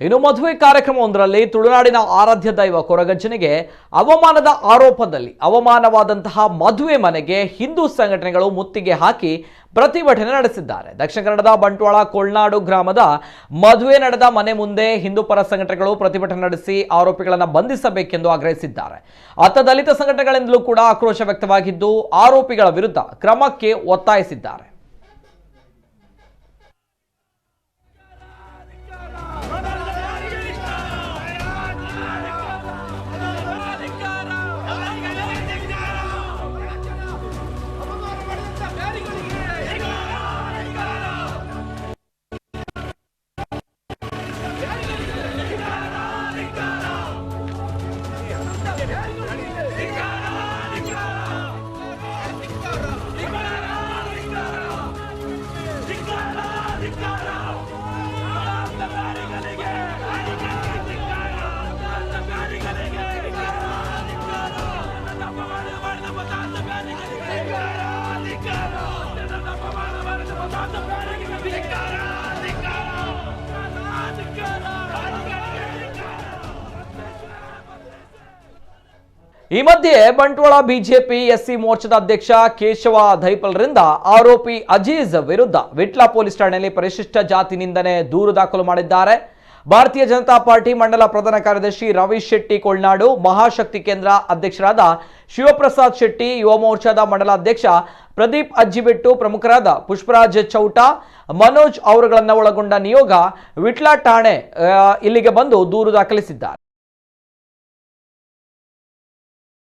ಇನ್ನು ಮದುವೆ ಕಾರ್ಯಕ್ರಮವೊಂದರಲ್ಲಿ ತುಳುನಾಡಿನ ಆರಾಧ್ಯ ದೈವ ಕೊರಗಜ್ಜನಿಗೆ ಅವಮಾನದ ಆರೋಪದಲ್ಲಿ ಅವಮಾನವಾದಂತಹ ಮದುವೆ ಮನೆಗೆ ಹಿಂದೂ ಸಂಘಟನೆಗಳು ಮುತ್ತಿಗೆ ಹಾಕಿ ಪ್ರತಿಭಟನೆ ನಡೆಸಿದ್ದಾರೆ. ದಕ್ಷಿಣ ಕನ್ನಡದ ಬಂಟ್ವಾಳ ಕೊಳ್ನಾಡು ಗ್ರಾಮದ ಮದುವೆ ನಡೆದ ಮನೆ ಮುಂದೆ ಹಿಂದೂ ಪರ ಸಂಘಟನೆಗಳು ಪ್ರತಿಭಟನೆ ನಡೆಸಿ ಆರೋಪಿಗಳನ್ನು ಬಂಧಿಸಬೇಕೆಂದು ಆಗ್ರಹಿಸಿದ್ದಾರೆ. ಅತ್ತ ದಲಿತ ಸಂಘಟನೆಗಳಿಂದಲೂ ಕೂಡ ಆಕ್ರೋಶ ವ್ಯಕ್ತವಾಗಿದ್ದು ಆರೋಪಿಗಳ ವಿರುದ್ಧ ಕ್ರಮಕ್ಕೆ ಒತ್ತಾಯಿಸಿದ್ದಾರೆ. ಈ ಮಧ್ಯೆ ಬಂಟ್ವಾಳ ಬಿಜೆಪಿ ಎಸ್ಸಿ ಮೋರ್ಚಾದ ಅಧ್ಯಕ್ಷ ಕೇಶವ ದೈಪಲ್ರಿಂದ ಆರೋಪಿ ಅಜೀಜ್ ವಿರುದ್ಧ ವಿಟ್ಲ ಪೊಲೀಸ್ ಠಾಣೆಯಲ್ಲಿ ಪರಿಶಿಷ್ಟ ಜಾತಿ ನಿಂದನೆ ದೂರು ದಾಖಲು ಮಾಡಿದ್ದಾರೆ. ಭಾರತೀಯ ಜನತಾ ಪಾರ್ಟಿ ಮಂಡಲ ಪ್ರಧಾನ ಕಾರ್ಯದರ್ಶಿ ರವೀಶ್ ಶೆಟ್ಟಿ ಕೊಳ್ನಾಡು, ಮಹಾಶಕ್ತಿ ಕೇಂದ್ರ ಅಧ್ಯಕ್ಷರಾದ ಶಿವಪ್ರಸಾದ್ ಶೆಟ್ಟಿ, ಯುವ ಮೋರ್ಚಾದ ಮಂಡಲ ಅಧ್ಯಕ್ಷ ಪ್ರದೀಪ್ ಅಜ್ಜಿಬೆಟ್ಟು, ಪ್ರಮುಖರಾದ ಪುಷ್ಪರಾಜ್ ಚೌಟ, ಮನೋಜ್ ಅವರುಗಳನ್ನು ಒಳಗೊಂಡ ನಿಯೋಗ ವಿಟ್ಲ ಠಾಣೆ ಇಲ್ಲಿಗೆ ಬಂದು ದೂರು ದಾಖಲಿಸಿದ್ದಾರೆ.